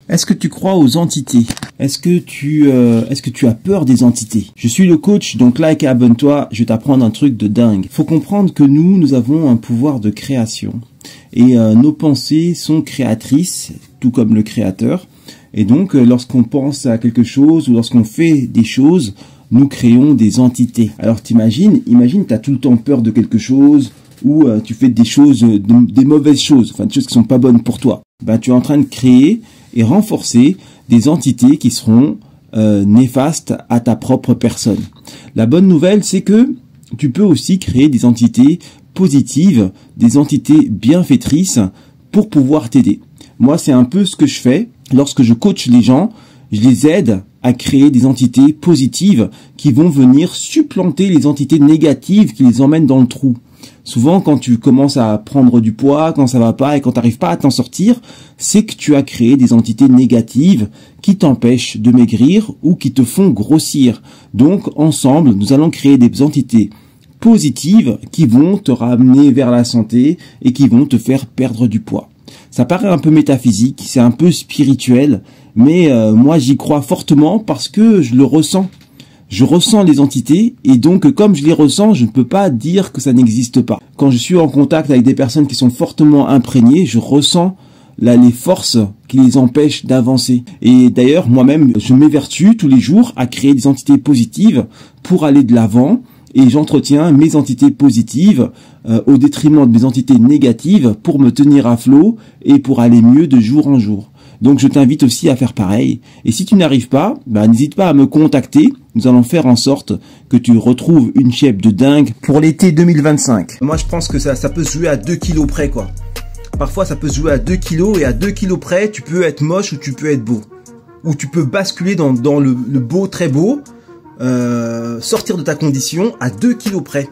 Est-ce que tu crois aux entités? Est-ce que tu as peur des entités? Je suis le coach, donc like et abonne-toi, je vais t'apprendre un truc de dingue. Faut comprendre que nous avons un pouvoir de création. Et nos pensées sont créatrices, tout comme le créateur. Et donc, lorsqu'on pense à quelque chose ou lorsqu'on fait des choses, nous créons des entités. Alors imagine, tu as tout le temps peur de quelque chose, ou tu fais des choses, des mauvaises choses, enfin des choses qui sont pas bonnes pour toi. Ben, tu es en train de créer et renforcer des entités qui seront néfastes à ta propre personne. La bonne nouvelle, c'est que tu peux aussi créer des entités positives, des entités bienfaitrices pour pouvoir t'aider. Moi, c'est un peu ce que je fais lorsque je coach les gens. Je les aide à créer des entités positives qui vont venir supplanter les entités négatives qui les emmènent dans le trou. Souvent, quand tu commences à prendre du poids, quand ça va pas et quand tu n'arrives pas à t'en sortir, c'est que tu as créé des entités négatives qui t'empêchent de maigrir ou qui te font grossir. Donc, ensemble, nous allons créer des entités positives qui vont te ramener vers la santé et qui vont te faire perdre du poids. Ça paraît un peu métaphysique, c'est un peu spirituel, mais moi j'y crois fortement parce que je le ressens. Je ressens les entités et donc comme je les ressens, je ne peux pas dire que ça n'existe pas. Quand je suis en contact avec des personnes qui sont fortement imprégnées, je ressens les forces qui les empêchent d'avancer. Et d'ailleurs, moi-même, je m'évertue tous les jours à créer des entités positives pour aller de l'avant et j'entretiens mes entités positives au détriment de mes entités négatives pour me tenir à flot et pour aller mieux de jour en jour. Donc je t'invite aussi à faire pareil. Et si tu n'arrives pas, n'hésite pas à me contacter. Nous allons faire en sorte que tu retrouves une shape de dingue pour l'été 2025. Moi je pense que ça peut se jouer à 2 kilos près quoi. Parfois ça peut se jouer à 2 kilos et à 2 kilos près, tu peux être moche ou tu peux être beau. Ou tu peux basculer dans le beau très beau, sortir de ta condition à 2 kilos près.